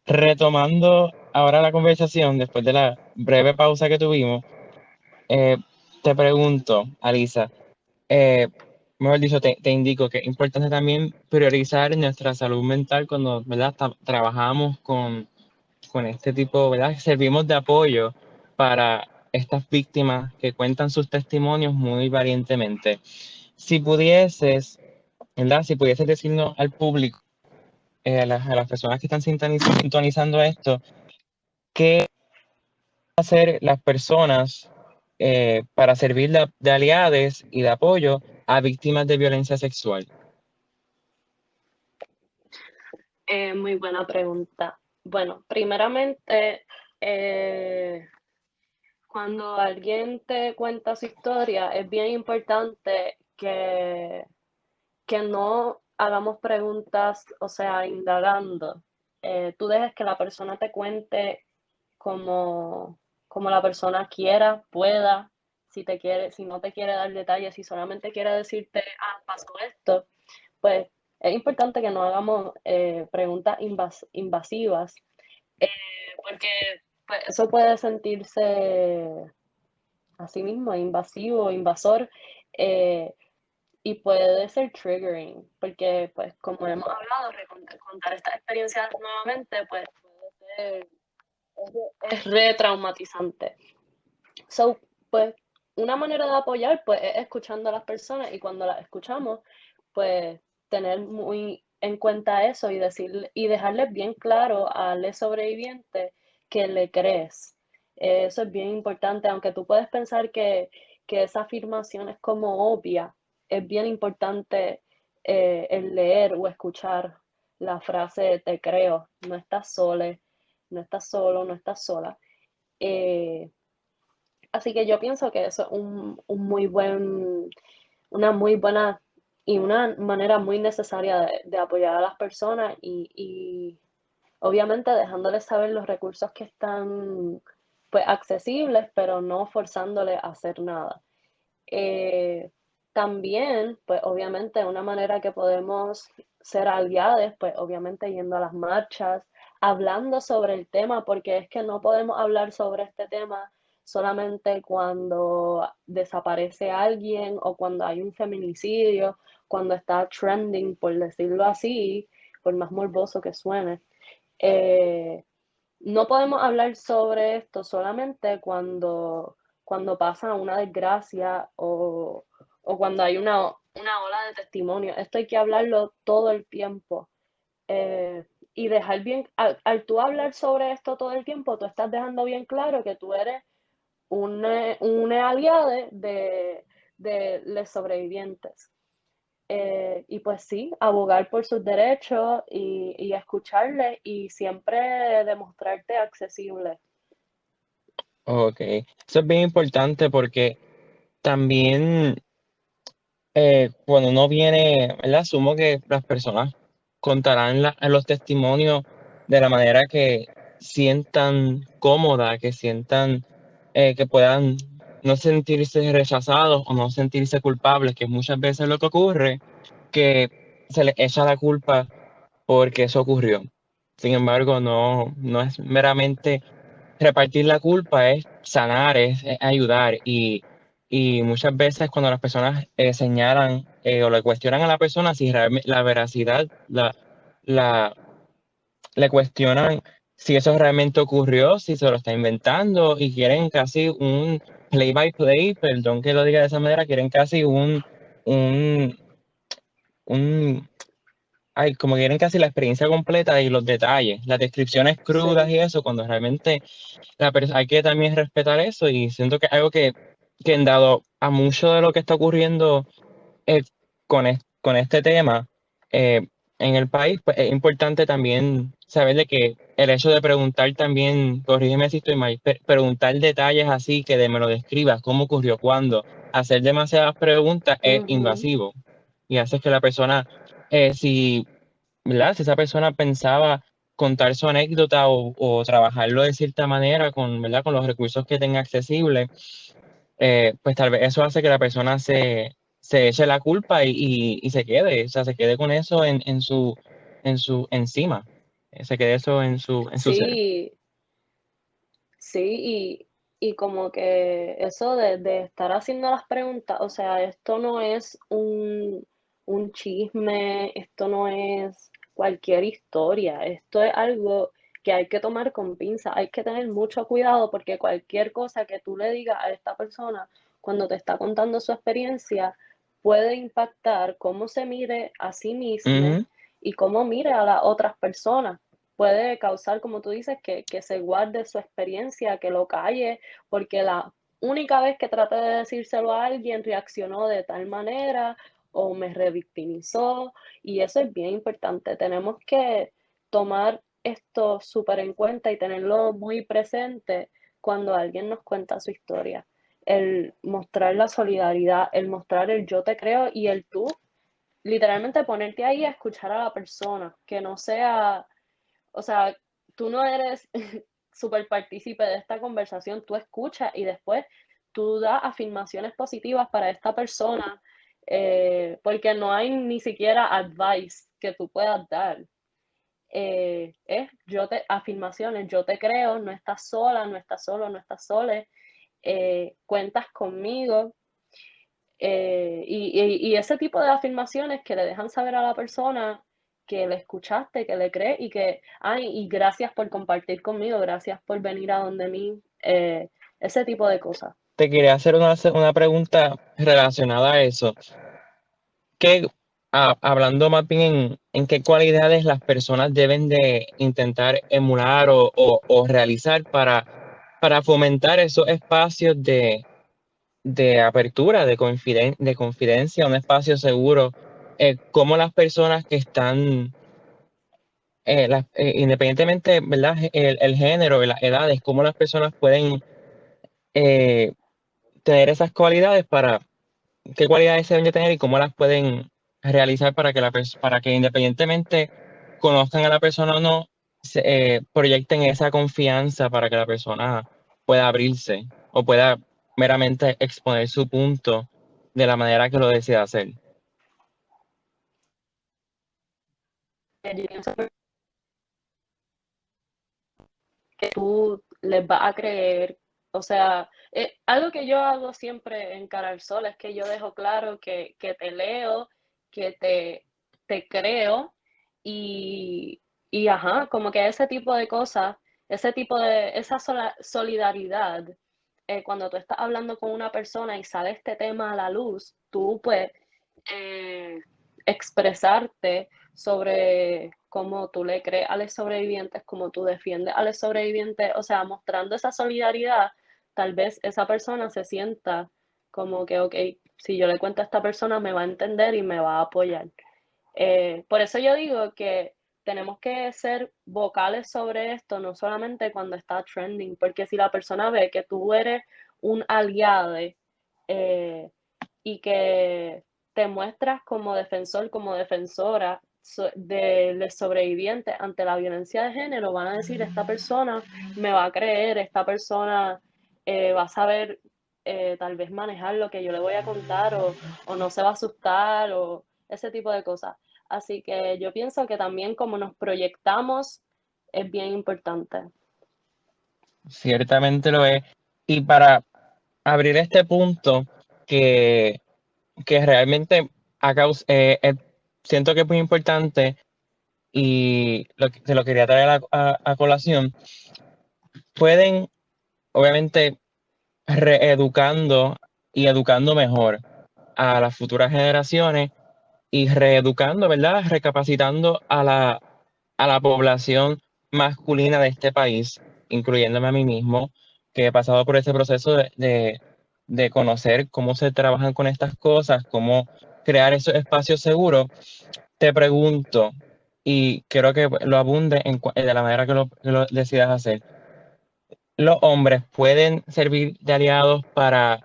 retomando ahora la conversación, después de la breve pausa que tuvimos, eh, te pregunto, Alisa, eh, mejor dicho, te indico que es importante también priorizar nuestra salud mental cuando, ¿verdad? Trabajamos con este tipo, ¿verdad? Servimos de apoyo para estas víctimas que cuentan sus testimonios muy valientemente. Si pudieses, ¿verdad? Si pudieses decirnos al público, a las personas que están sintonizando esto, ¿qué hacer las personas para servir de aliados y de apoyo a víctimas de violencia sexual? Muy buena pregunta. Bueno, primeramente, eh, cuando alguien te cuenta su historia, es bien importante que no hagamos preguntas, o sea, indagando. Tú dejes que la persona te cuente como, como la persona quiera, pueda, si te quiere, si no te quiere dar detalles, si solamente quiere decirte, ah, pasó esto, pues es importante que no hagamos preguntas invasivas, eh, porque pues, eso puede sentirse a sí mismo invasivo, invasor, eh, y puede ser triggering, porque pues como hemos hablado, contar estas experiencias nuevamente, pues puede ser, es re traumatizante. So, pues una manera de apoyar pues es escuchando a las personas y cuando las escuchamos, pues tener muy en cuenta eso y decir y dejarles bien claro al sobreviviente que le crees. Eso es bien importante, aunque tú puedes pensar que esa afirmación es como obvia, es bien importante el leer o escuchar la frase te creo, no estás sola, no estás solo, no estás sola. Eh, Así que yo pienso que eso es una muy buena y una manera muy necesaria de apoyar a las personas y obviamente dejándoles saber los recursos que están pues accesibles, pero no forzándoles a hacer nada. Eh, También, pues obviamente una manera que podemos ser aliados, pues obviamente yendo a las marchas, hablando sobre el tema, porque es que no podemos hablar sobre este tema solamente cuando desaparece alguien o cuando hay un feminicidio, cuando está trending, por decirlo así, por más morboso que suene. Eh, no podemos hablar sobre esto solamente cuando pasa una desgracia o cuando hay una ola de testimonio. Esto hay que hablarlo todo el tiempo. Y dejar bien, al tú hablar sobre esto todo el tiempo, tú estás dejando bien claro que tú eres un aliado de los sobrevivientes. Y pues sí, abogar por sus derechos y escucharles y siempre demostrarte accesible. Ok, eso es bien importante porque también cuando uno viene, ¿verdad? Asumo que las personas contarán los testimonios de la manera que sientan cómoda, que sientan que puedan no sentirse rechazados o no sentirse culpables, que muchas veces lo que ocurre, que se les echa la culpa porque eso ocurrió. Sin embargo, no es meramente repartir la culpa, es sanar, es ayudar. Y muchas veces cuando las personas señalan o le cuestionan a la persona si realmente la veracidad, la, le cuestionan si eso realmente ocurrió, si se lo está inventando y quieren casi un play by play, perdón que lo diga de esa manera, quieren casi un, un ay, como quieren casi la experiencia completa y los detalles, las descripciones crudas Sí. y eso, cuando realmente hay que también respetar eso y siento que es algo que en dado a mucho de lo que está ocurriendo eh, con este tema en el país, pues es importante también saber de que el hecho de preguntar también, corrígeme si estoy mal, preguntar detalles así, que me lo describas, cómo ocurrió, cuándo, hacer demasiadas preguntas es Ujú. invasivo y hace que la persona, si ¿verdad? Si esa persona pensaba contar su anécdota o trabajarlo de cierta manera con, ¿verdad? Con los recursos que tenga accesibles, pues tal vez eso hace que la persona se eche la culpa y se quede, o sea, se quede con eso en su encima. se quede eso en su ser. Sí, sí, y como que eso de estar haciendo las preguntas, o sea, esto no es un chisme, esto no es cualquier historia, esto es algo que hay que tomar con pinza, hay que tener mucho cuidado porque cualquier cosa que tú le digas a esta persona cuando te está contando su experiencia puede impactar cómo se mire a sí mismo Ujú. y cómo mire a las otras personas. Puede causar, como tú dices, que se guarde su experiencia, que lo calle, porque la única vez que traté de decírselo a alguien reaccionó de tal manera o me revictimizó, y eso es bien importante. Tenemos que tomar esto súper en cuenta y tenerlo muy presente cuando alguien nos cuenta su historia. El mostrar la solidaridad, el mostrar el yo te creo y el tú, literalmente ponerte ahí a escuchar a la persona, que no sea, o sea, tú no eres súper partícipe de esta conversación, tú escuchas y después tú das afirmaciones positivas para esta persona, porque no hay ni siquiera advice que tú puedas dar. Afirmaciones, yo te creo, no estás sola, no estás solo, no estás sole, cuentas conmigo, y ese tipo de afirmaciones que le dejan saber a la persona que le escuchaste, que le crees y que, ay, y gracias por compartir conmigo, gracias por venir a donde mí, ese tipo de cosas. Te quería hacer una pregunta relacionada a eso. ¿Qué, hablando más bien en qué cualidades las personas deben de intentar emular o realizar para fomentar esos espacios de apertura, de confidencia, un espacio seguro? Cómo las personas que están, independientemente, ¿verdad? El género y las edades, cómo las personas pueden eh, tener esas cualidades para qué cualidades se deben de tener y cómo las pueden realizar para que para que independientemente conozcan a la persona o no, proyecten esa confianza para que la persona pueda abrirse o pueda meramente exponer su punto de la manera que lo decida hacer. Yo pienso que tú les vas a creer, o sea, algo que yo hago siempre en Cara al Sol es que yo dejo claro que te leo, que te creo y ajá, como que ese tipo de cosas, esa solidaridad, cuando tú estás hablando con una persona y sale este tema a la luz, tú pues eh, expresarte sobre cómo tú le crees a los sobrevivientes, cómo tú defiendes a los sobrevivientes, o sea, mostrando esa solidaridad, tal vez esa persona se sienta como que, ok, si yo le cuento a esta persona me va a entender y me va a apoyar. Por eso yo digo que tenemos que ser vocales sobre esto, no solamente cuando está trending, porque si la persona ve que tú eres un aliado y que te muestras como defensor, como defensora de los sobrevivientes ante la violencia de género, van a decir, esta persona me va a creer, esta persona va a saber tal vez manejar lo que yo le voy a contar o no se va a asustar o ese tipo de cosas. Así que yo pienso que también como nos proyectamos es bien importante. Ciertamente lo es. Y para abrir este punto que, que realmente siento que es muy importante y se lo quería traer a colación, pueden obviamente reeducando y educando mejor a las futuras generaciones y reeducando, ¿verdad? Recapacitando a la población masculina de este país, incluyéndome a mí mismo, que he pasado por ese proceso de conocer cómo se trabajan con estas cosas, cómo crear esos espacios seguros. Te pregunto, y quiero que lo abunde de la manera que lo decidas hacer. Los hombres pueden servir de aliados para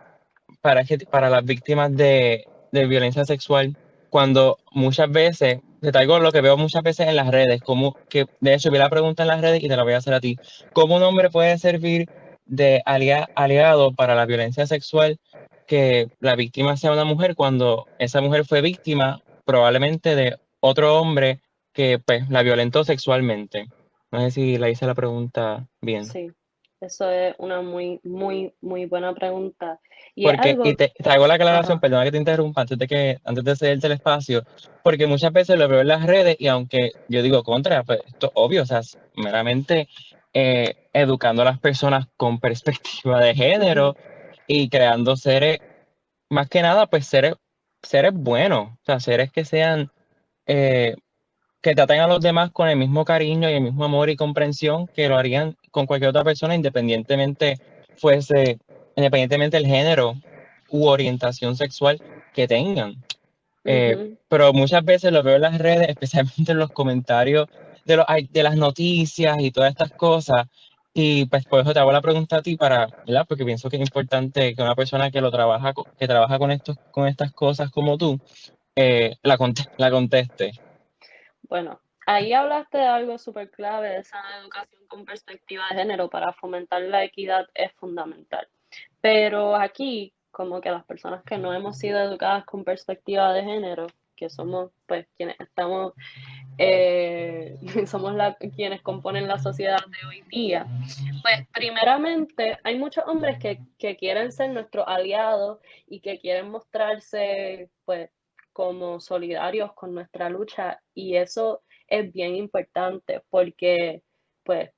las víctimas de violencia sexual, cuando muchas veces, te traigo lo que veo muchas veces en las redes, como que de hecho vi la pregunta en las redes y te la voy a hacer a ti. ¿Cómo un hombre puede servir de aliado para la violencia sexual que la víctima sea una mujer cuando esa mujer fue víctima probablemente de otro hombre que pues la violentó sexualmente. No sé si la hice la pregunta bien. Sí, eso es una muy, muy, muy buena pregunta. Y es Porque, y algo, te hago la aclaración, ajá, perdona que te interrumpa antes de cederte el espacio, porque muchas veces lo veo en las redes y aunque yo digo contra, pues esto es obvio, o sea, es meramente educando a las personas con perspectiva de ujú, género y creando seres, más que nada, pues seres buenos, o sea, seres que sean, eh, que traten a los demás con el mismo cariño y el mismo amor y comprensión que lo harían con cualquier otra persona, fuese, independientemente del género u orientación sexual que tengan. ujú. Pero muchas veces lo veo en las redes, especialmente en los comentarios de las noticias y todas estas cosas. Y pues por eso te hago la pregunta a ti ¿verdad? Porque pienso que es importante que una persona que que trabaja con estas cosas como tú, la conteste. Bueno, ahí hablaste de algo súper clave, esa educación con perspectiva de género para fomentar la equidad es fundamental. Pero aquí, como que las personas que no hemos sido educadas con perspectiva de género, que somos pues quienes estamos, somos quienes componen la sociedad de hoy día, pues primeramente hay muchos hombres que quieren ser nuestros aliados y que quieren mostrarse pues como solidarios con nuestra lucha y eso es bien importante porque pues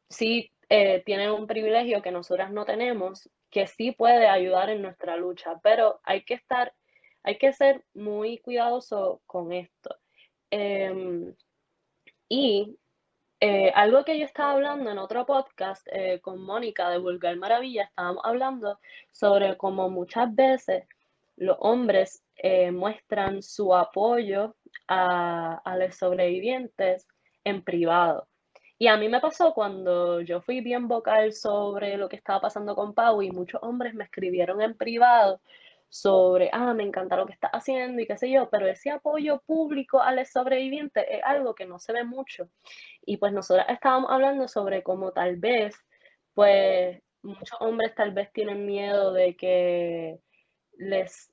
sí tienen un privilegio que nosotras no tenemos que sí puede ayudar en nuestra lucha, pero hay que ser muy cuidadoso con esto. Em, y algo que yo estaba hablando en otro podcast con Mónica de Vulgar Maravilla, estábamos hablando sobre cómo muchas veces los hombres muestran su apoyo a los sobrevivientes en privado. Y a mí me pasó cuando yo fui bien vocal sobre lo que estaba pasando con Pau y muchos hombres me escribieron en privado sobre, me encanta lo que está haciendo y qué sé yo, pero ese apoyo público a los sobrevivientes es algo que no se ve mucho. Y pues nosotros estábamos hablando sobre cómo tal vez, pues muchos hombres tal vez tienen miedo de que les,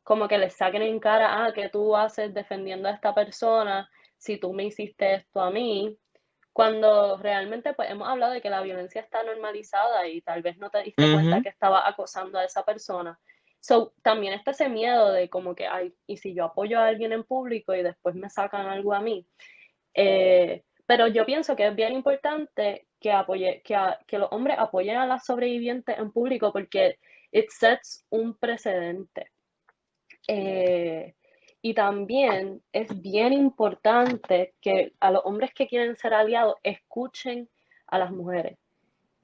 como que les saquen en cara, ¿qué tú haces defendiendo a esta persona si tú me hiciste esto a mí? Cuando realmente pues hemos hablado de que la violencia está normalizada y tal vez no te diste cuenta Ujú, que estaba acosando a esa persona. So, también está ese miedo de como que, ay, y si yo apoyo a alguien en público y después me sacan algo a mí. Pero yo pienso que es bien importante que los hombres apoyen a las sobrevivientes en público porque it sets un precedente. Eh, y también es bien importante que a los hombres que quieren ser aliados escuchen a las mujeres,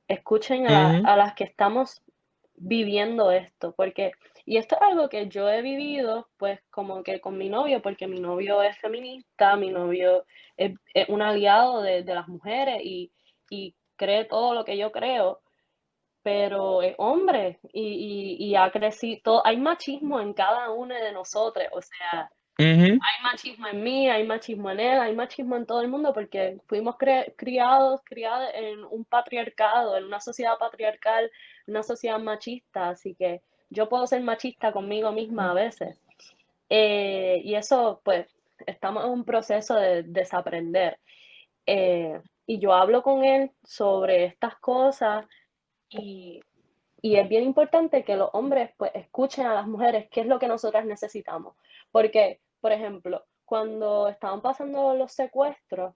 escuchen ujú, a las que estamos viviendo esto, porque, y esto es algo que yo he vivido, pues como que con mi novio, porque mi novio es feminista, mi novio es un aliado de las mujeres y cree todo lo que yo creo, pero es hombre y ha crecido, hay machismo en cada uno de nosotros, o sea, ujú, hay machismo en mí, hay machismo en él, hay machismo en todo el mundo porque fuimos criadas en un patriarcado, en una sociedad patriarcal, una sociedad machista, así que yo puedo ser machista conmigo misma a veces. Y eso, pues, estamos en un proceso de desaprender. Y yo hablo con él sobre estas cosas y, y es bien importante que los hombres pues escuchen a las mujeres qué es lo que nosotras necesitamos. Porque, por ejemplo, cuando estaban pasando los secuestros,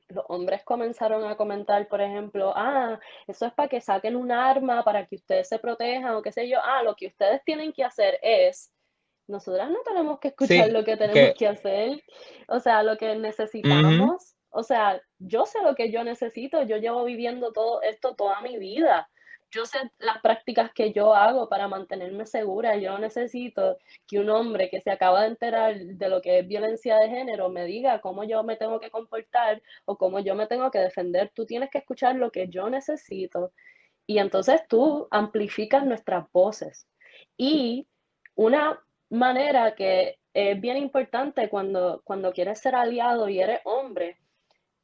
los hombres comenzaron a comentar, por ejemplo, eso es para que saquen un arma, para que ustedes se protejan o qué sé yo. Lo que ustedes tienen que hacer es, nosotras no tenemos que escuchar sí, lo que tenemos que, que hacer, o sea, lo que ujú, necesitamos, o sea, yo sé lo que yo necesito, yo llevo viviendo todo esto toda mi vida. Yo sé las prácticas que yo hago para mantenerme segura. Yo no necesito que un hombre que se acaba de enterar de lo que es violencia de género me diga cómo yo me tengo que comportar o cómo yo me tengo que defender. Tú tienes que escuchar lo que yo necesito y entonces tú amplificas nuestras voces. Y una manera que es bien importante cuando quieres ser aliado y eres hombre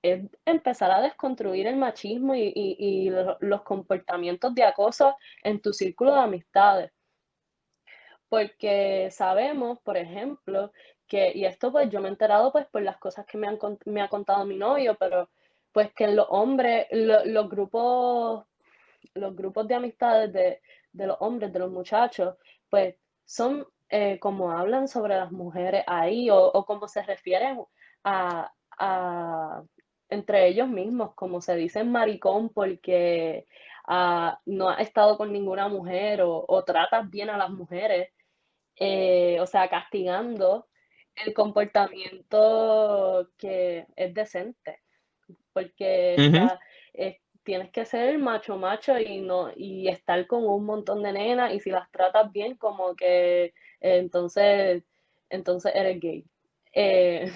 es empezar a desconstruir el machismo y los comportamientos de acoso en tu círculo de amistades. Porque sabemos, por ejemplo, y esto pues yo me he enterado pues por las cosas que me ha contado mi novio, pero pues que los hombres, los grupos de amistades de los hombres, de los muchachos, pues son como hablan sobre las mujeres ahí o como se refieren a entre ellos mismos, como se dicen maricón porque no has estado con ninguna mujer o tratas bien a las mujeres, o sea, castigando el comportamiento que es decente, porque Ujú. tienes que ser macho macho y no y estar con un montón de nenas y si las tratas bien como que entonces eres gay. Eh,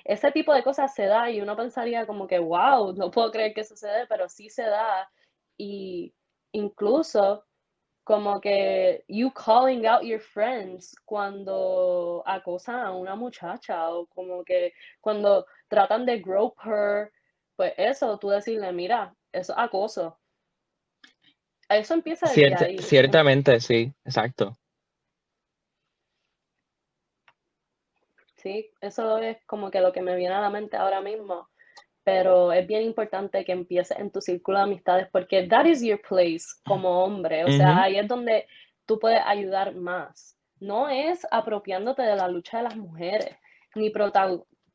ese tipo de cosas se da y uno pensaría como que wow, no puedo creer que sucede, pero sí se da y incluso como que you calling out your friends cuando acosan a una muchacha o como que cuando tratan de grope her, pues eso, tú decirle, mira, eso es acoso. Eso empieza desde ahí. Ciertamente, sí, exacto. Sí, eso es como que lo que me viene a la mente ahora mismo. Pero es bien importante que empieces en tu círculo de amistades porque that is your place como hombre, o sea, Ujú, ahí es donde tú puedes ayudar más. No es apropiándote de la lucha de las mujeres, ni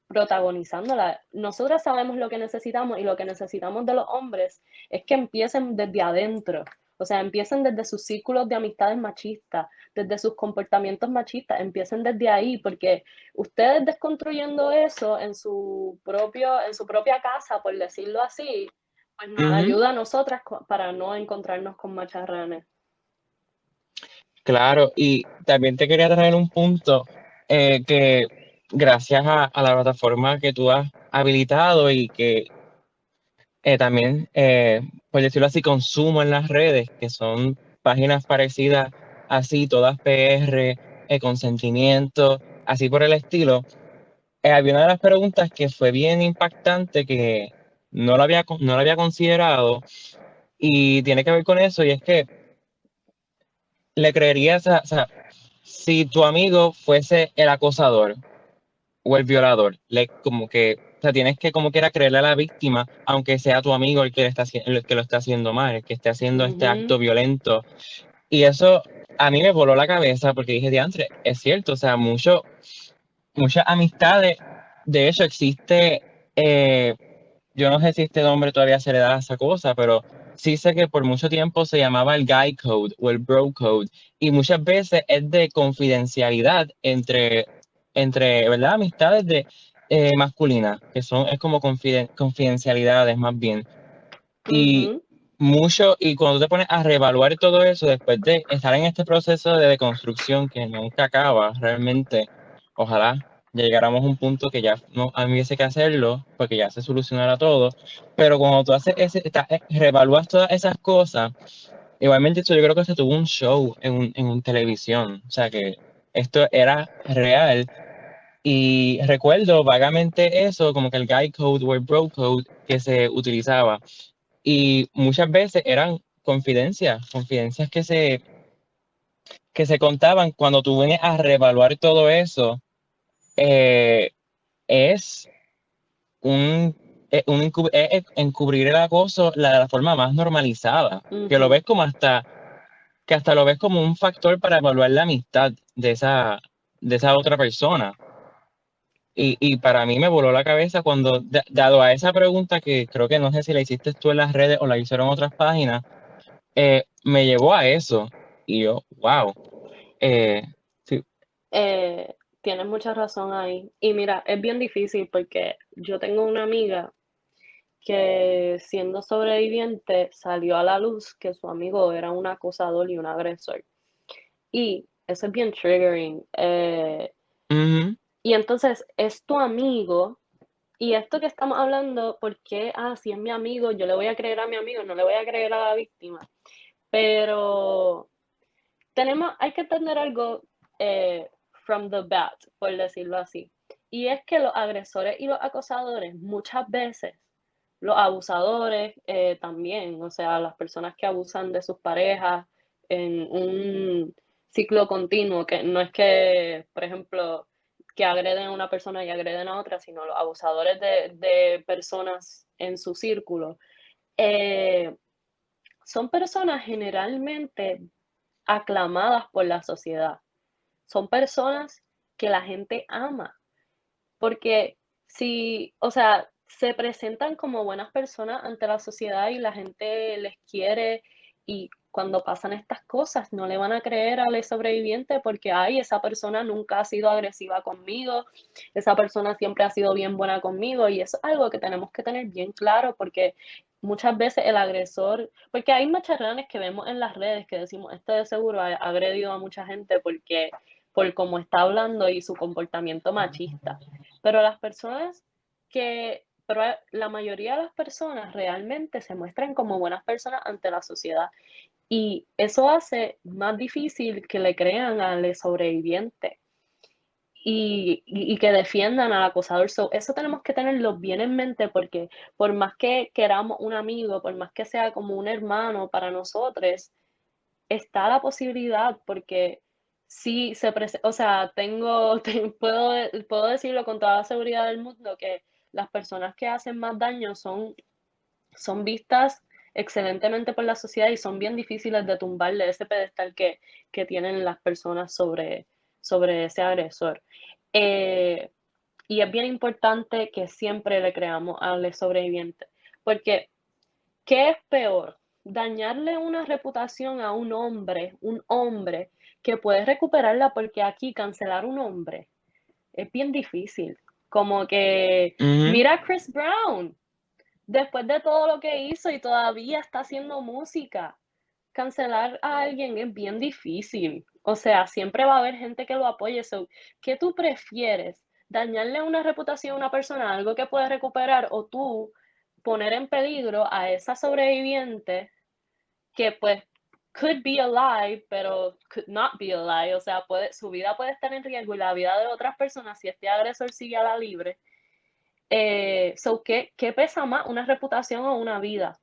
protagonizándola. Nosotras sabemos lo que necesitamos y lo que necesitamos de los hombres es que empiecen desde adentro, o sea, empiecen desde sus círculos de amistades machistas, desde sus comportamientos machistas, empiecen desde ahí, porque ustedes desconstruyendo eso en su propia casa, por decirlo así, pues nos ujú. ayuda a nosotras para no encontrarnos con macharranes. Claro, y también te quería traer un punto que gracias a la plataforma que tú has habilitado y que también, por decirlo así, consumo en las redes, que son páginas parecidas así, todas PR, consentimiento, así por el estilo. Había una de las preguntas que fue bien impactante, que no lo había considerado, y tiene que ver con eso, y es que le creerías, o sea, si tu amigo fuese el acosador o el violador, como que, o sea, tienes que como quiera creerle a la víctima, aunque sea tu amigo el que, el que lo está haciendo mal, el que esté haciendo este Ujú, acto violento. Y eso a mí me voló la cabeza porque dije, diantre, es cierto, o sea, muchas amistades, de hecho existe, yo no sé si este nombre todavía se le da a esa cosa, pero sí sé que por mucho tiempo se llamaba el guy code o el bro code y muchas veces es de confidencialidad entre ¿verdad? Amistades de masculinas, que son, es como confidencialidades más bien. Y ujú. y cuando te pones a reevaluar todo eso después de estar en este proceso de deconstrucción que nunca acaba, realmente, ojalá llegáramos a un punto que ya no hubiese que hacerlo, porque ya se solucionara todo, pero cuando tú haces reevalúas todas esas cosas, igualmente esto yo creo que se tuvo un show en televisión, o sea que esto era real, y recuerdo vagamente eso, como que el guy code o el bro code que se utilizaba. Y muchas veces eran confidencias que se contaban cuando tú vienes a reevaluar todo eso. eh, es es encubrir el acoso de la forma más normalizada, que lo Ujú. ves como que hasta lo ves como un factor para evaluar la amistad de esa otra persona. Y para mí me voló la cabeza cuando, dado a esa pregunta que creo que no sé si la hiciste tú en las redes o la hicieron otras páginas, me llevó a eso. Y yo, wow. Eh, sí. Tienes mucha razón ahí. Y mira, es bien difícil porque yo tengo una amiga que siendo sobreviviente salió a la luz que su amigo era un acosador y un agresor. Y eso es bien triggering. Ujú, Y entonces es tu amigo. Y esto que estamos hablando, porque, si es mi amigo, yo le voy a creer a mi amigo, no le voy a creer a la víctima. Pero hay que entender algo from the bat, por decirlo así. Y es que los agresores y los acosadores muchas veces, los abusadores también, o sea, las personas que abusan de sus parejas en un ciclo continuo, que no es que, por ejemplo, que agreden a una persona y agreden a otra, sino los abusadores de personas en su círculo, eh, son personas generalmente aclamadas por la sociedad. Son personas que la gente ama, porque si, o sea, se presentan como buenas personas ante la sociedad y la gente les quiere y cuando pasan estas cosas no le van a creer al sobreviviente porque, ay, esa persona nunca ha sido agresiva conmigo, esa persona siempre ha sido bien buena conmigo y eso es algo que tenemos que tener bien claro porque muchas veces el agresor, porque hay macharranes que vemos en las redes que decimos, este de seguro ha agredido a mucha gente porque por cómo está hablando y su comportamiento machista. Pero las personas pero la mayoría de las personas realmente se muestran como buenas personas ante la sociedad y eso hace más difícil que le crean al sobreviviente y que defiendan al acosador. So, eso tenemos que tenerlo bien en mente porque por más que queramos un amigo, por más que sea como un hermano para nosotros, está la posibilidad porque sí se presenta, o sea, puedo decirlo con toda la seguridad del mundo que las personas que hacen más daño son vistas excelentemente por la sociedad y son bien difíciles de tumbar de ese pedestal que tienen las personas sobre ese agresor. Eh, y es bien importante que siempre le creamos al sobreviviente, porque ¿qué es peor? Dañarle una reputación a un hombre que puede recuperarla porque aquí cancelar un hombre es bien difícil. Como que, Ujú. mira a Chris Brown, después de todo lo que hizo y todavía está haciendo música, cancelar a alguien es bien difícil. O sea, siempre va a haber gente que lo apoye. So, ¿qué tú prefieres? ¿Dañarle una reputación a una persona, algo que puede recuperar, o tú poner en peligro a esa sobreviviente que pues could be alive, pero could not be alive? O sea, su vida puede estar en riesgo y la vida de otras personas si este agresor sigue a la libre. ¿Qué pesa más, una reputación o una vida?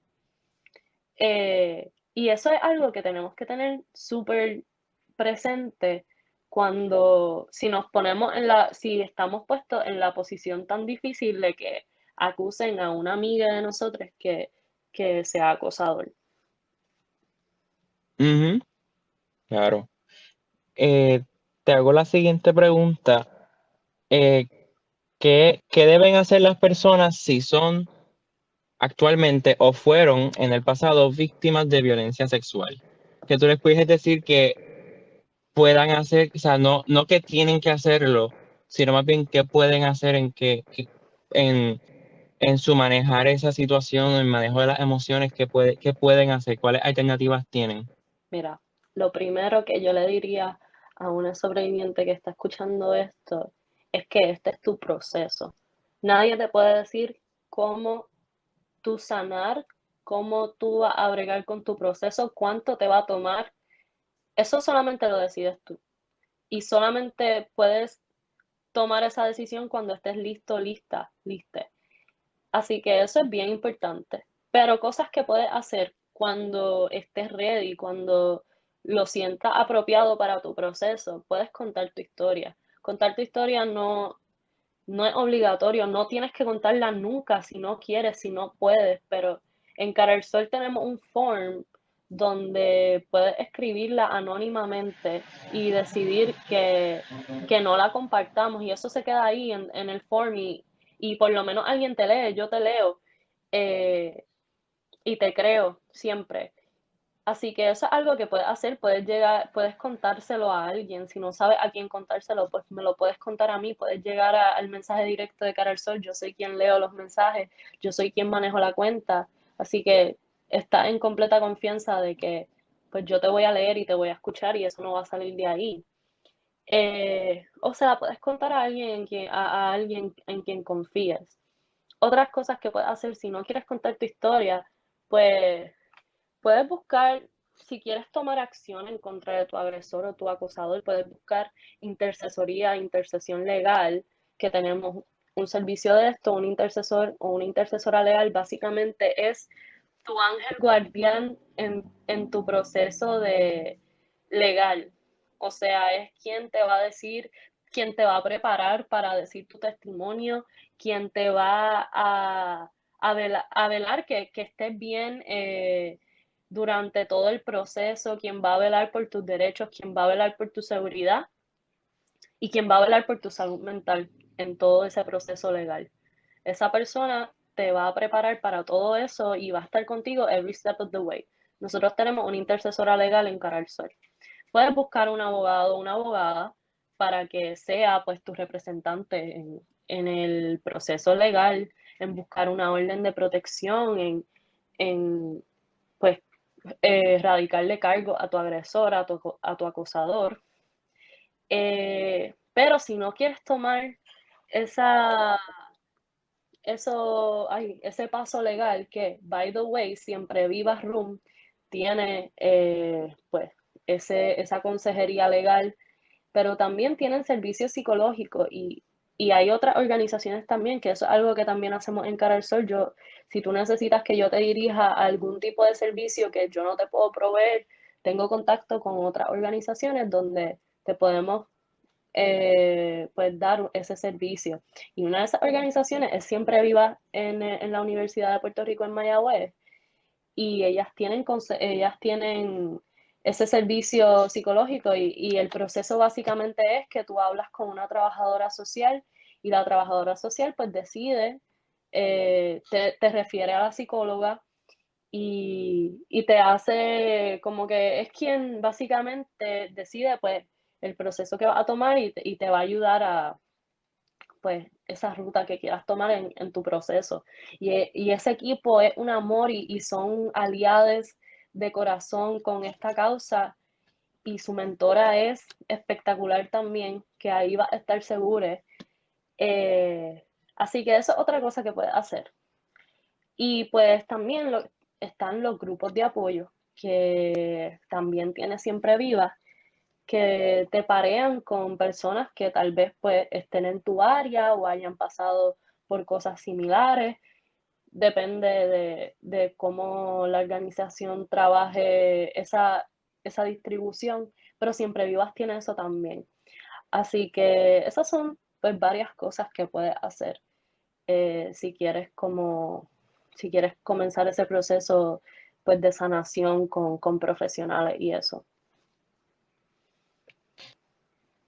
Y eso es algo que tenemos que tener súper presente si nos ponemos si estamos puestos en la posición tan difícil de que acusen a una amiga de nosotros que sea acosador. Ujú, claro. Eh, Te hago la siguiente pregunta. Eh, ¿qué deben hacer las personas si son actualmente o fueron en el pasado víctimas de violencia sexual? Que tú les puedes decir que puedan hacer, o sea, no que tienen que hacerlo, sino más bien qué pueden hacer en, en su manejar esa situación, en el manejo de las emociones, qué pueden hacer, cuáles alternativas tienen. Mira, lo primero que yo le diría a una sobreviviente que está escuchando esto es que este es tu proceso. Nadie te puede decir cómo tú sanar, cómo tú vas a bregar con tu proceso, cuánto te va a tomar. Eso solamente lo decides tú. Y solamente puedes tomar esa decisión cuando estés listo, lista, liste. Así que eso es bien importante. Pero cosas que puedes hacer cuando estés ready, cuando lo sientas apropiado para tu proceso, puedes contar tu historia. Contar tu historia no es obligatorio, no tienes que contarla nunca si no quieres, si no puedes, pero en Cara al Sol tenemos un form donde puedes escribirla anónimamente y decidir que no la compartamos y eso se queda ahí en el form y por lo menos alguien te lee, yo te leo eh, y te creo siempre. Así que eso es algo que puedes hacer, puedes contárselo a alguien, si no sabes a quién contárselo, pues me lo puedes contar a mí, puedes llegar al mensaje directo de Cara al Sol, yo soy quien leo los mensajes, yo soy quien manejo la cuenta, así que está en completa confianza de que pues yo te voy a leer y te voy a escuchar y eso no va a salir de ahí. O sea, puedes contar a alguien a alguien en quien confíes. Otras cosas que puedes hacer si no quieres contar tu historia, pues puedes buscar, si quieres tomar acción en contra de tu agresor o tu acosador, puedes buscar intercesoría, intercesión legal, que tenemos un servicio de esto, un intercesor o una intercesora legal, básicamente es tu ángel guardián en tu proceso de legal. O sea, es quien te va a decir quien te va a preparar para decir tu testimonio, quien te va a velar que estés bien durante todo el proceso, quien va a velar por tus derechos, quien va a velar por tu seguridad y quien va a velar por tu salud mental en todo ese proceso legal. Esa persona te va a preparar para todo eso y va a estar contigo every step of the way. Nosotros tenemos una intercesora legal en Cara al Sol. Puedes buscar un abogado o una abogada para que sea pues tu representante en el proceso legal, en buscar una orden de protección, en pues radicarle cargo a tu agresor, a tu acosador. Pero si no quieres tomar esa, ese paso legal que, by the way, Siempre Vivas Room tiene pues esa consejería legal, pero también tienen servicios psicológicos y hay otras organizaciones también, que eso es algo que también hacemos en Cara al Sol. Si tú necesitas que yo te dirija a algún tipo de servicio que yo no te puedo proveer, tengo contacto con otras organizaciones donde te podemos pues dar ese servicio. Y una de esas organizaciones es Siempre Viva en la Universidad de Puerto Rico en Mayagüez y ellas tienen ese servicio psicológico y el proceso básicamente es que tú hablas con una trabajadora social y la trabajadora social pues decide, te refiere a la psicóloga y te hace como que es quien básicamente decide pues el proceso que va a tomar y te va a ayudar a pues esa ruta que quieras tomar en tu proceso. Y ese equipo es un amor y son aliados de corazón con esta causa y su mentora es espectacular también, que ahí va a estar segura. Así que eso es otra cosa que puedes hacer. Y pues también están los grupos de apoyo que también tienes Siempre Viva, que te parean con personas que tal vez pues estén en tu área o hayan pasado por cosas similares. Depende de cómo la organización trabaje esa distribución, pero Siempre Vivas tiene eso también. Así que esas son pues varias cosas que puedes hacer si quieres si quieres comenzar ese proceso pues de sanación con profesionales y eso.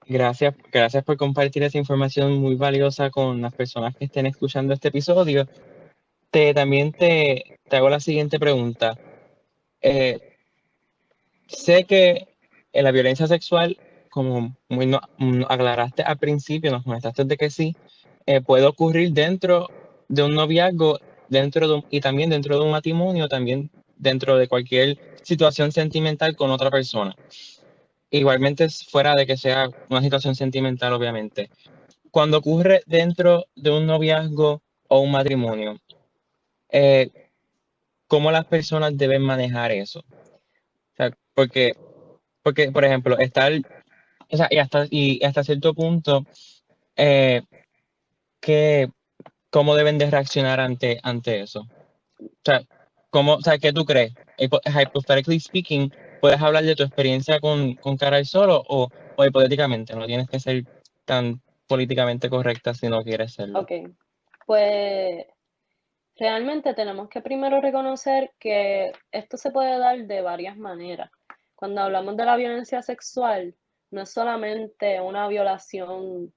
Gracias por compartir esa información muy valiosa con las personas que estén escuchando este episodio. También te hago la siguiente pregunta. Eh, Sé que en la violencia sexual, como aclaraste al principio, nos comentaste de que sí, puede ocurrir dentro de un noviazgo, y también dentro de un matrimonio, también dentro de cualquier situación sentimental con otra persona. Igualmente es fuera de que sea una situación sentimental, obviamente. Cuando ocurre dentro de un noviazgo o un matrimonio, eh, ¿cómo las personas deben manejar eso? O sea, porque por ejemplo, o sea, y hasta cierto punto, eh, que, ¿cómo deben de reaccionar ante eso? O sea, o sea, ¿qué tú crees? Hypothetically speaking, ¿puedes hablar de tu experiencia con Cara al Sol o hipotéticamente? No tienes que ser tan políticamente correcta si no quieres serlo. Ok, pues realmente tenemos que primero reconocer que esto se puede dar de varias maneras. Cuando hablamos de la violencia sexual, no es solamente una violación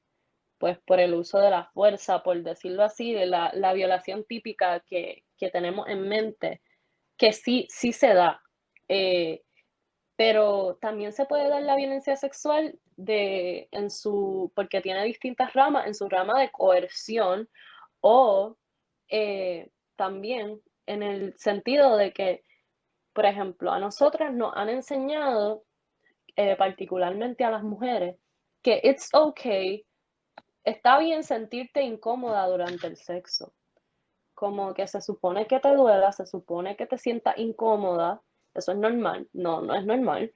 pues por el uso de la fuerza, por decirlo así, de la violación típica que tenemos en mente, que sí se da. Eh, pero también se puede dar la violencia sexual porque tiene distintas ramas, en su rama de coerción o también en el sentido de que, por ejemplo, a nosotras nos han enseñado, particularmente a las mujeres, que it's okay, está bien sentirte incómoda durante el sexo. Como que se supone que te duela, se supone que te sientas incómoda, eso es normal, no, no es normal.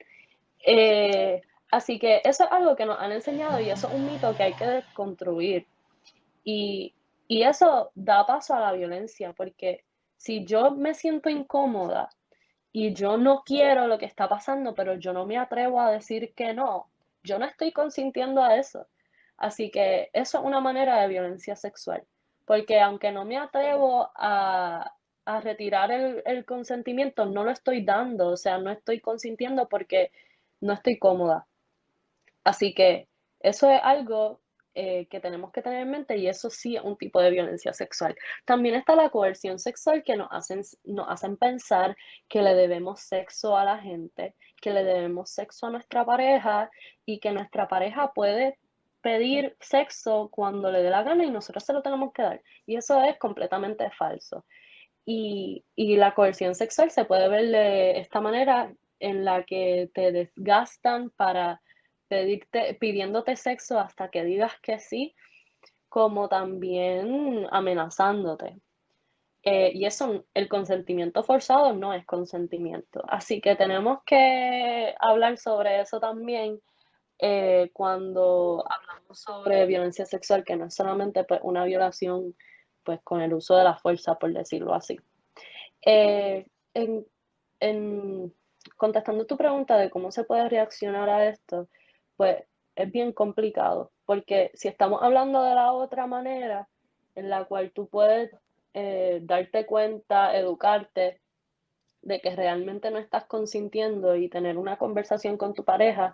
Así que eso es algo que nos han enseñado y eso es un mito que hay que desconstruir. Y, y eso da paso a la violencia, porque si yo me siento incómoda y yo no quiero lo que está pasando, pero yo no me atrevo a decir que no, yo no estoy consintiendo a eso. Así que eso es una manera de violencia sexual, porque aunque no me atrevo a retirar el consentimiento, no lo estoy dando, o sea, no estoy consintiendo porque no estoy cómoda. Así que eso es algo que tenemos que tener en mente y eso sí es un tipo de violencia sexual. También está la coerción sexual que nos hacen pensar que le debemos sexo a la gente, que le debemos sexo a nuestra pareja y que nuestra pareja puede pedir sexo cuando le dé la gana y nosotros se lo tenemos que dar. Y eso es completamente falso. Y la coerción sexual se puede ver de esta manera en la que te desgastan para pidiéndote sexo hasta que digas que sí, como también amenazándote. Y eso, el consentimiento forzado no es consentimiento. Así que tenemos que hablar sobre eso también cuando hablamos sobre violencia sexual, que no es solamente pues, una violación pues, con el uso de la fuerza, por decirlo así. Eh, en, en- Contestando tu pregunta de cómo se puede reaccionar a esto, pues es bien complicado, porque si estamos hablando de la otra manera en la cual tú puedes darte cuenta, educarte de que realmente no estás consintiendo y tener una conversación con tu pareja,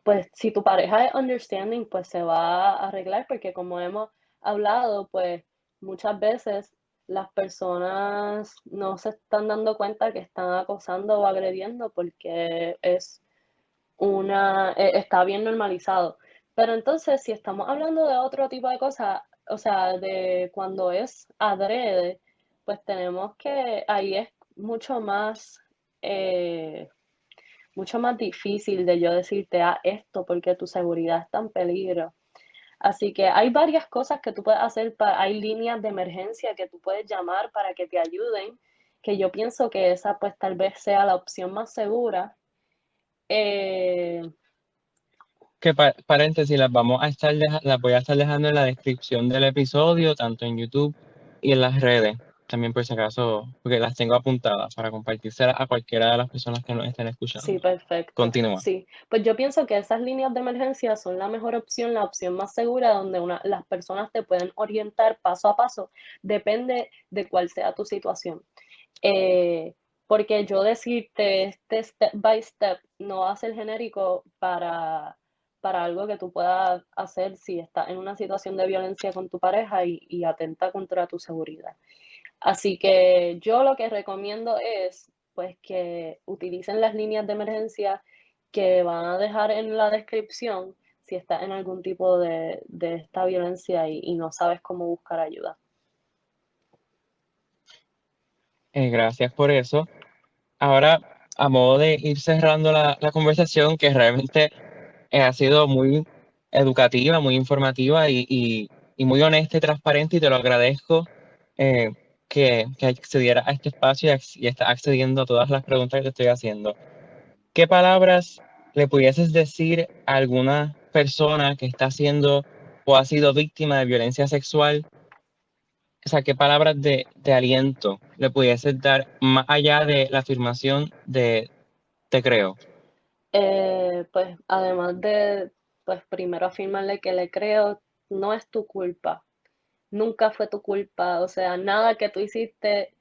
pues si tu pareja es understanding, pues se va a arreglar, porque como hemos hablado, pues muchas veces las personas no se están dando cuenta que están acosando o agrediendo porque está bien normalizado. Pero entonces, si estamos hablando de otro tipo de cosas, o sea, de cuando es adrede, pues tenemos que, ahí es eh, mucho más difícil de yo decirte, esto porque tu seguridad está en peligro. Así que hay varias cosas que tú puedes hacer, hay líneas de emergencia que tú puedes llamar para que te ayuden, que yo pienso que esa pues tal vez sea la opción más segura. Eh, Que paréntesis, las voy a estar dejando en la descripción del episodio, tanto en YouTube y en las redes, también por si acaso, porque las tengo apuntadas para compartírselas a cualquiera de las personas que nos estén sí, escuchando. perfecto. Continúa. Sí, pues yo pienso que esas líneas de emergencia son la mejor opción, la opción más segura, donde las personas te pueden orientar paso a paso, depende de cuál sea tu situación. Eh, Porque yo decirte este step by step no va a ser genérico para algo que tú puedas hacer si estás en una situación de violencia con tu pareja y atenta contra tu seguridad. Así que yo lo que recomiendo es pues que utilicen las líneas de emergencia que van a dejar en la descripción si estás en algún tipo de esta violencia y no sabes cómo buscar ayuda. Gracias por eso. Ahora, a modo de ir cerrando la conversación, que realmente ha sido muy educativa, muy informativa y muy honesta y transparente, y te lo agradezco eh, que accediera a este espacio y está accediendo a todas las preguntas que te estoy haciendo. ¿Qué palabras le pudieses decir a alguna persona que está siendo o ha sido víctima de violencia sexual? O sea, ¿qué palabras de aliento le pudieses dar más allá de la afirmación de te creo? Pues además de, pues primero afirmarle que le creo, no es tu culpa, nunca fue tu culpa, o sea, nada que tú hiciste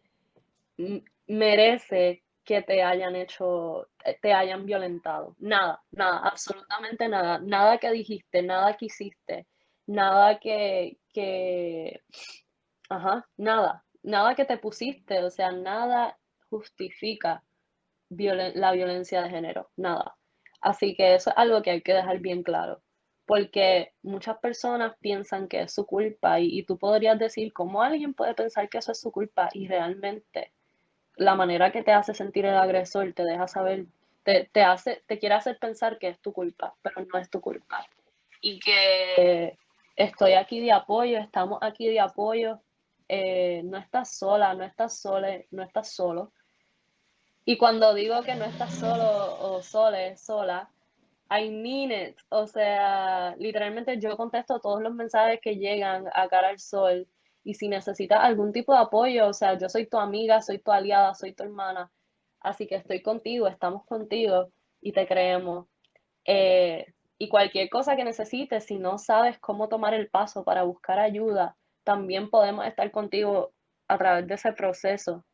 merece que te hayan te hayan violentado, nada, nada, absolutamente nada, nada que dijiste, nada que hiciste, nada ajá, nada, nada que te pusiste, o sea, nada justifica la violencia de género, nada. Así que eso es algo que hay que dejar bien claro, porque muchas personas piensan que es su culpa y tú podrías decir cómo alguien puede pensar que eso es su culpa y realmente la manera que te hace sentir el agresor te deja saber, te quiere hacer pensar que es tu culpa, pero no es tu culpa. Y que estoy aquí de apoyo, estamos aquí de apoyo, no estás sola, no estás sola, no estás solo. Y cuando digo que no estás solo o sola, I mean it. O sea, literalmente yo contesto todos los mensajes que llegan a cara al sol. Y si necesitas algún tipo de apoyo, o sea, yo soy tu amiga, soy tu aliada, soy tu hermana. Así que estoy contigo, estamos contigo y te creemos. Y cualquier cosa que necesites, si no sabes cómo tomar el paso para buscar ayuda, también podemos estar contigo a través de ese proceso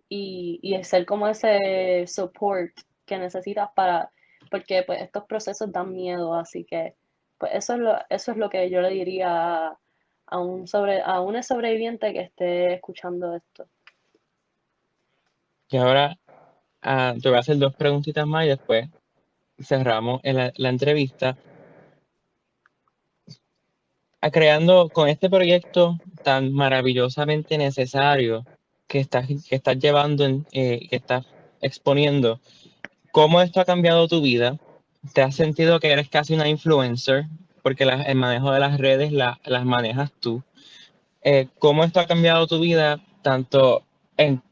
y ser como ese support que necesitas para, porque pues estos procesos dan miedo, así que pues eso es lo que yo le diría a un sobreviviente que esté escuchando esto. Y ahora te voy a hacer dos preguntitas más y después cerramos la entrevista. Creando con este proyecto tan maravillosamente necesario que estás llevando, que estás exponiendo, ¿cómo esto ha cambiado tu vida? ¿Te has sentido que eres casi una influencer? Porque el manejo de las redes las manejas tú. ¿Cómo esto ha cambiado tu vida tanto en,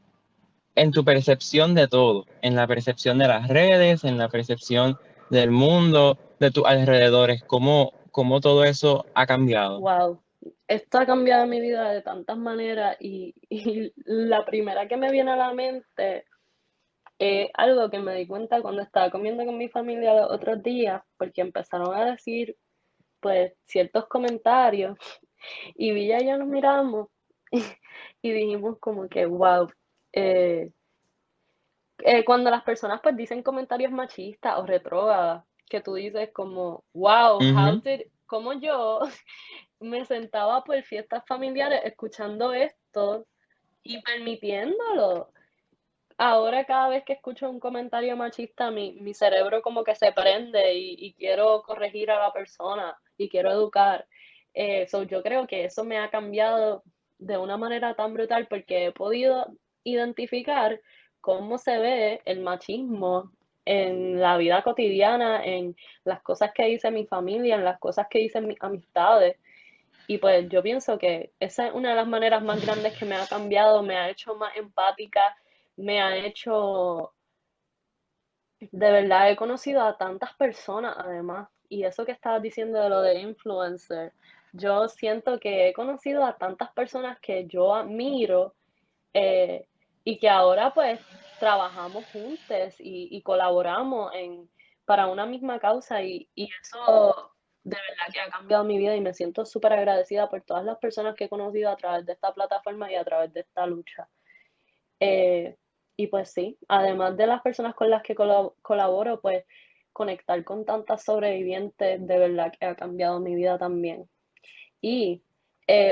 en tu percepción de todo, en la percepción de las redes, en la percepción del mundo, de tus alrededores? ¿Cómo todo eso ha cambiado? Wow, esto ha cambiado mi vida de tantas maneras y la primera que me viene a la mente es algo que me di cuenta cuando estaba comiendo con mi familia los otros días, porque empezaron a decir pues ciertos comentarios y Villa y yo nos miramos y dijimos como que wow, eh, cuando las personas pues dicen comentarios machistas o retrógradas, que tú dices como wow, Ujú. como yo me sentaba por fiestas familiares escuchando esto y permitiéndolo. Ahora cada vez que escucho un comentario machista, mi cerebro como que se prende y quiero corregir a la persona y quiero educar. Yo creo que eso me ha cambiado de una manera tan brutal porque he podido identificar cómo se ve el machismo en la vida cotidiana, en las cosas que dice mi familia, en las cosas que dicen mis amistades. Y pues yo pienso que esa es una de las maneras más grandes que me ha cambiado, me ha hecho más empática, me ha hecho, de verdad, he conocido a tantas personas además. Y eso que estabas diciendo de lo de influencer, yo siento que he conocido a tantas personas que yo admiro eh, y que ahora pues trabajamos juntos y colaboramos para una misma causa y eso de verdad que ha cambiado mi vida y me siento súper agradecida por todas las personas que he conocido a través de esta plataforma y a través de esta lucha. Eh, y pues sí, además de las personas con las que colaboro, pues conectar con tantas sobrevivientes de verdad que ha cambiado mi vida también. Y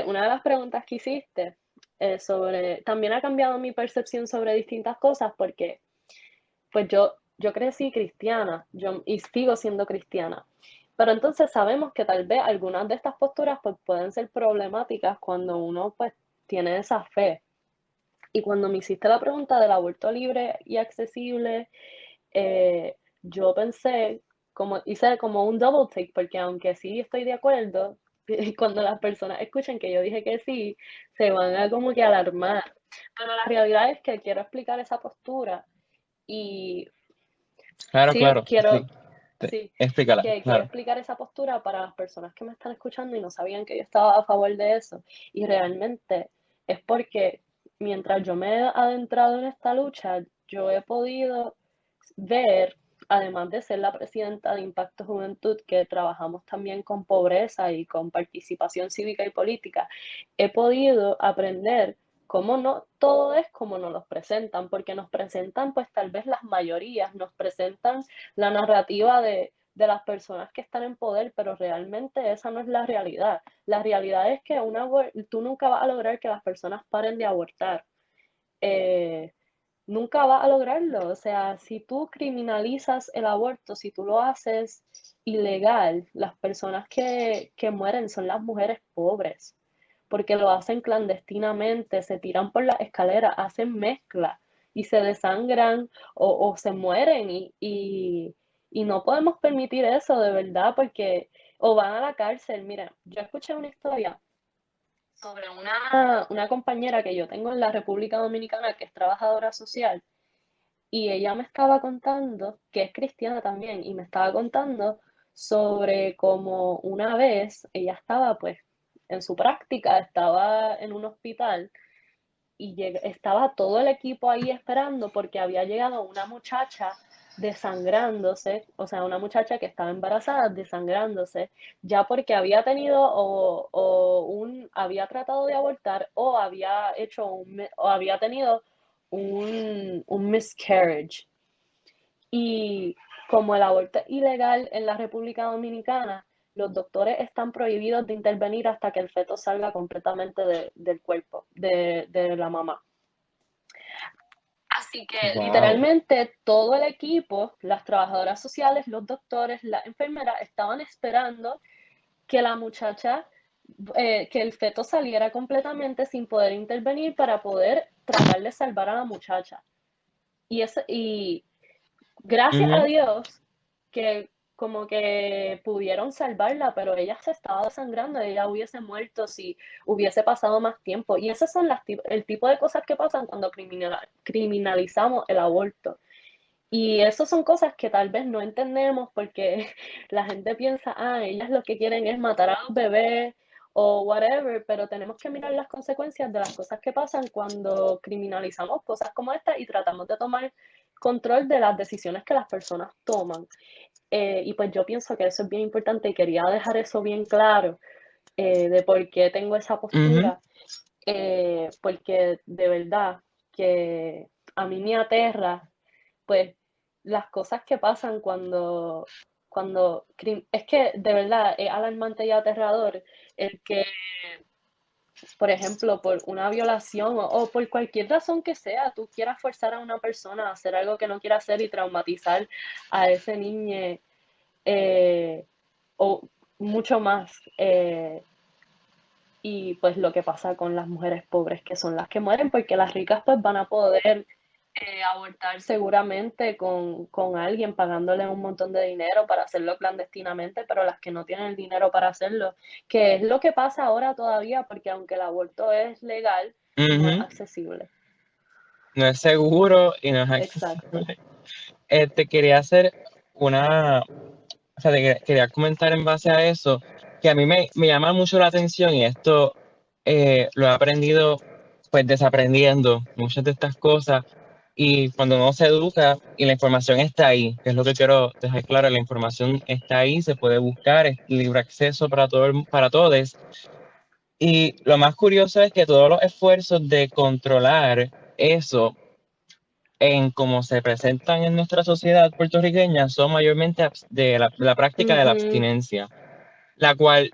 una de las preguntas que hiciste también ha cambiado mi percepción sobre distintas cosas porque pues yo crecí cristiana y sigo siendo cristiana. Pero entonces sabemos que tal vez algunas de estas posturas pues pueden ser problemáticas cuando uno pues tiene esa fe. Y cuando me hiciste la pregunta del aborto libre y accesible, yo pensé, hice como un double take, porque aunque sí estoy de acuerdo, cuando las personas escuchen que yo dije que sí, se van a como que alarmar. Pero la realidad es que quiero explicar esa postura y Claro, sí, claro. Sí. sí, Explícala, que quiero claro. explicar esa postura para las personas que me están escuchando y no sabían que yo estaba a favor de eso. Y realmente es porque mientras yo me he adentrado en esta lucha, yo he podido ver, además de ser la presidenta de Impacto Juventud, que trabajamos también con pobreza y con participación cívica y política, he podido aprender cómo no todo es como nos los presentan, porque nos presentan pues tal vez las mayorías, nos presentan la narrativa de las personas que están en poder, pero realmente esa no es la realidad. La realidad es que tú nunca vas a lograr que las personas paren de abortar. Eh, Nunca vas a lograrlo. O sea, si tú criminalizas el aborto, si tú lo haces ilegal, las personas que mueren son las mujeres pobres, porque lo hacen clandestinamente, se tiran por la escalera, hacen mezcla y se desangran o se mueren y no podemos permitir eso de verdad porque o van a la cárcel. Mira, yo escuché una historia sobre una compañera que yo tengo en la República Dominicana que es trabajadora social y ella me estaba contando, que es cristiana también, y me estaba contando sobre cómo una vez ella estaba pues en su práctica, estaba en un hospital y estaba todo el equipo ahí esperando porque había llegado una muchacha desangrándose, o sea, una muchacha que estaba embarazada desangrándose, ya porque había tenido había tratado de abortar o había hecho o había tenido un miscarriage. Y como el aborto es ilegal en la República Dominicana, los doctores están prohibidos de intervenir hasta que el feto salga completamente del cuerpo de la mamá. Así que Wow. literalmente todo el equipo, las trabajadoras sociales, los doctores, las enfermeras, estaban esperando que la muchacha, que el feto saliera completamente sin poder intervenir para poder tratar de salvar a la muchacha. Y gracias a Ujú, Dios que como que pudieron salvarla, pero ella se estaba desangrando, ella hubiese muerto si hubiese pasado más tiempo. Y esas son el tipo de cosas que pasan cuando criminalizamos el aborto. Y eso son cosas que tal vez no entendemos porque la gente piensa, ellas lo que quieren es matar a los bebés o whatever, pero tenemos que mirar las consecuencias de las cosas que pasan cuando criminalizamos cosas como esta y tratamos de tomar control de las decisiones que las personas toman. Y pues yo pienso que eso es bien importante y quería dejar eso bien claro, de por qué tengo esa ujú. postura, porque de verdad que a mí me aterra pues las cosas que pasan es que de verdad es alarmante y aterrador el que, por ejemplo, por una violación o por cualquier razón que sea, tú quieras forzar a una persona a hacer algo que no quiera hacer y traumatizar a ese niño, eh, o mucho más. Y pues lo que pasa con las mujeres pobres, que son las que mueren, porque las ricas pues van a poder abortar seguramente con alguien pagándole un montón de dinero para hacerlo clandestinamente, pero las que no tienen el dinero para hacerlo, que es lo que pasa ahora todavía, porque aunque el aborto es legal, no es Ujú. accesible. No es seguro y no es Exacto. accesible. Te quería hacer una, o sea, quería comentar en base a eso, que a mí me llama mucho la atención y esto lo he aprendido pues desaprendiendo muchas de estas cosas y cuando uno se educa y la información está ahí, que es lo que quiero dejar claro, la información está ahí, se puede buscar, es libre acceso para para todos. Y lo más curioso es que todos los esfuerzos de controlar eso en cómo se presentan en nuestra sociedad puertorriqueña son mayormente de la práctica de la Ujú, abstinencia, la cual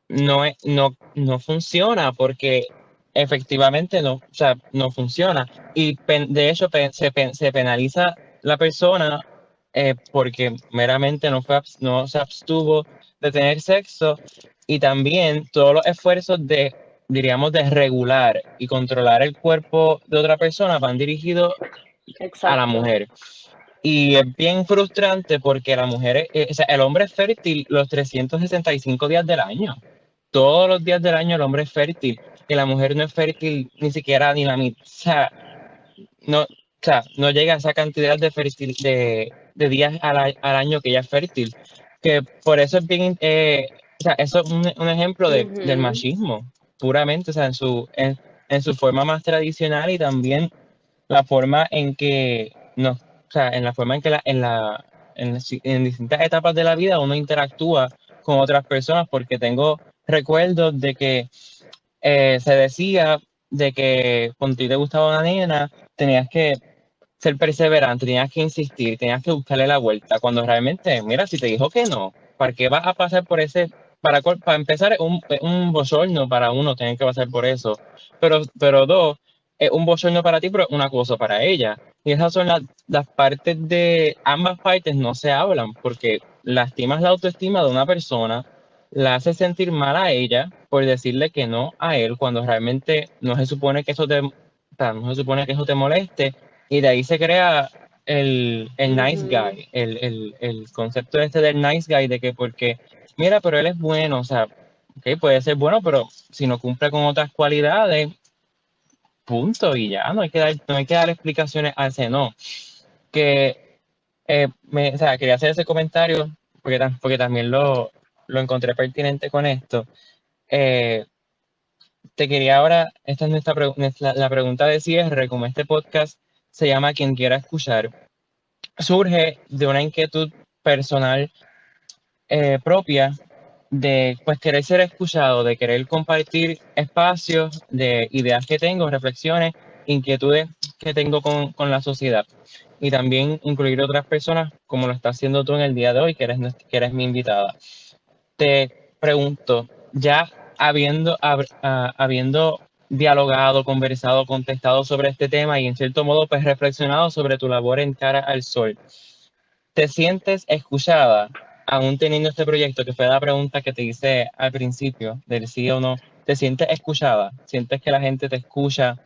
no funciona porque efectivamente no, o sea, no funciona. Y de hecho se penaliza la persona porque meramente no se abstuvo de tener sexo y también todos los esfuerzos diríamos, de regular y controlar el cuerpo de otra persona van dirigidos a la exacto. mujer. Y es bien frustrante porque la mujer, o sea, el hombre es fértil los 365 días del año. Todos los días del año el hombre es fértil y la mujer no es fértil ni siquiera ni la mitad. O sea, no llega a esa cantidad de días al año que ella es fértil. Que por eso es bien, o sea, eso es un ejemplo del Ujú, machismo, puramente, o sea, en su forma más tradicional y también la forma en que no, o sea, en la forma en que en distintas etapas de la vida uno interactúa con otras personas, porque tengo recuerdos de que se decía de que cuando a ti te gustaba una nena, tenías que ser perseverante, tenías que insistir, tenías que buscarle la vuelta, cuando realmente, mira, si te dijo que no, ¿para qué vas a pasar por ese, para empezar, un bochorno para uno tener que pasar por eso, pero dos, es un bochorno para ti, pero una cosa para ella, y esas son las partes de ambas partes no se hablan, porque lastimas la autoestima de una persona, la hace sentir mal a ella por decirle que no a él, cuando realmente no se supone que o sea, no se supone que eso te moleste, y de ahí se crea el nice ujú, guy, el concepto este del nice guy, de que porque, mira, pero él es bueno, o sea, ok, puede ser bueno, pero si no cumple con otras cualidades, punto, y ya, no hay que dar explicaciones a ese no. Que, o sea, quería hacer ese comentario porque, porque también lo encontré pertinente con esto. Eh, Te quería ahora, esta es la pregunta de cierre, como este podcast se llama Quien quiera escuchar. surge de una inquietud personal propia de pues querer ser escuchado, de querer compartir espacios de ideas que tengo, reflexiones, inquietudes que tengo con la sociedad y también incluir otras personas como lo está haciendo tú en el día de hoy, que eres mi invitada. Te pregunto, ya habiendo dialogado, conversado, contestado sobre este tema y en cierto modo pues reflexionado sobre tu labor en Cara al Sol, ¿te sientes escuchada aún teniendo este proyecto, que fue la pregunta que te hice al principio, del sí o no? ¿Te sientes escuchada? ¿Sientes que la gente te escucha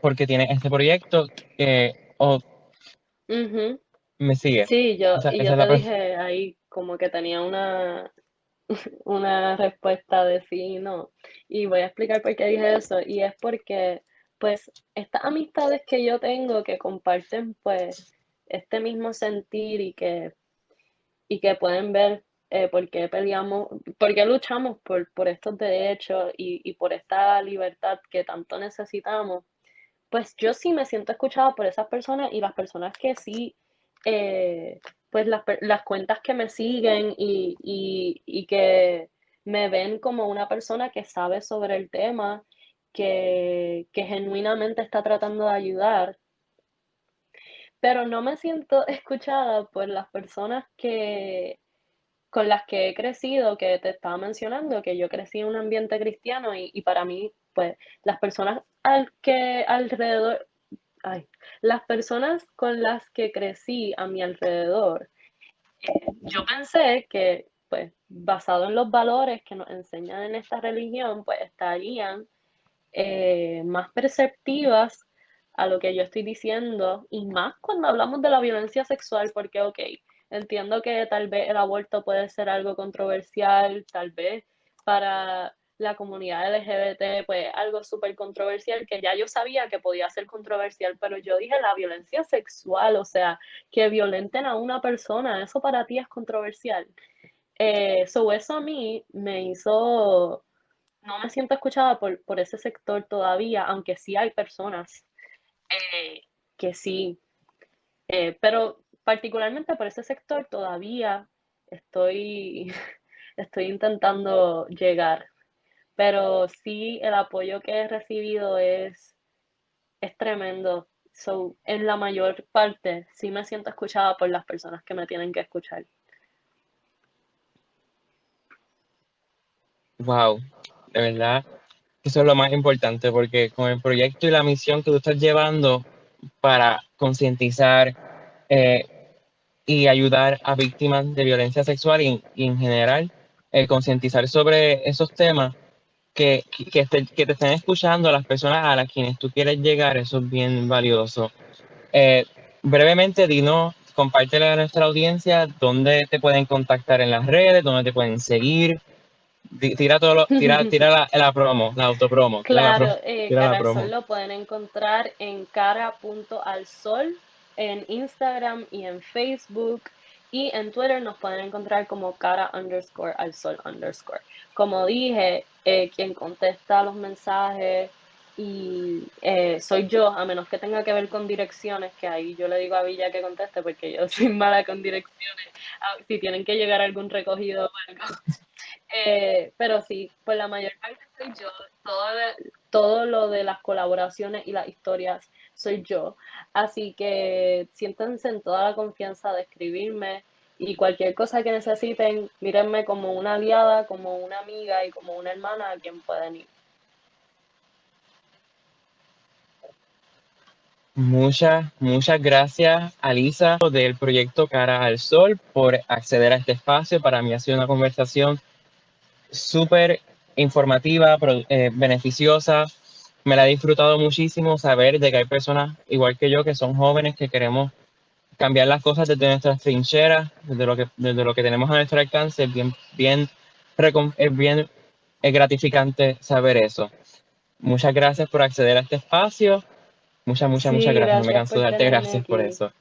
porque tienes este proyecto? ¿O Ujú. me sigue? Sí, y Esa yo es la te pregunta. dije ahí como que tenía una respuesta de sí y no. Y voy a explicar por qué dije eso. Y es porque, pues, estas amistades que yo tengo que comparten, pues, este mismo sentir y que pueden ver por qué peleamos, por qué luchamos por estos derechos y por esta libertad que tanto necesitamos, pues yo sí me siento escuchada por esas personas y las personas que sí, pues las cuentas que me siguen y que me ven como una persona que sabe sobre el tema, que genuinamente está tratando de ayudar, pero no me siento escuchada por las personas con las que he crecido, que te estaba mencionando, que yo crecí en un ambiente cristiano y para mí, pues, las personas que alrededor, ay, las personas con las que crecí a mi alrededor, yo pensé que, pues, basado en los valores que nos enseñan en esta religión, pues estarían más perceptivas a lo que yo estoy diciendo y más cuando hablamos de la violencia sexual, porque, ok, entiendo que tal vez el aborto puede ser algo controversial, tal vez para la comunidad LGBT, pues algo súper controversial que ya yo sabía que podía ser controversial, pero yo dije la violencia sexual, o sea, que violenten a una persona, eso para ti es controversial. Eso a mí me hizo no me siento escuchada por ese sector todavía, aunque sí hay personas eh, que sí, pero particularmente por ese sector todavía estoy, estoy intentando llegar, pero sí el apoyo que he recibido es tremendo. So, en la mayor parte sí me siento escuchada por las personas que me tienen que escuchar. Wow, de verdad, eso es lo más importante, porque con el proyecto y la misión que tú estás llevando para concientizar eh, y ayudar a víctimas de violencia sexual y en general, concientizar sobre esos temas, que te estén escuchando a las personas a las quienes tú quieres llegar, eso es bien valioso. Eh, brevemente, dinos, compártele a nuestra audiencia dónde te pueden contactar en las redes, dónde te pueden seguir. Tira la promo, la autopromo, Claro, tira la Cara al promo. Sol lo pueden encontrar en cara.alsol en Instagram y en Facebook y en Twitter nos pueden encontrar como cara_al_sol_. Como dije, quien contesta los mensajes y soy yo, a menos que tenga que ver con direcciones, que ahí yo le digo a Villa que conteste porque yo soy mala con direcciones, si tienen que llegar a algún recogido o algo. Pero sí, por la mayor parte soy yo. Todo lo de las colaboraciones y las historias soy yo. Así que siéntense en toda la confianza de escribirme y cualquier cosa que necesiten, mírenme como una aliada, como una amiga y como una hermana a quien pueden ir. Muchas gracias, Alisa, del proyecto Cara al Sol, por acceder a este espacio. Para mí ha sido una conversación súper informativa, beneficiosa. Me la he disfrutado muchísimo saber de que hay personas igual que yo que son jóvenes que queremos cambiar las cosas desde nuestras trincheras, desde lo que tenemos a nuestro alcance. Es bien gratificante saber eso. Muchas gracias por acceder a este espacio. Muchas Sí, gracias. No me gracias canso de por darte tenerme gracias por aquí. eso.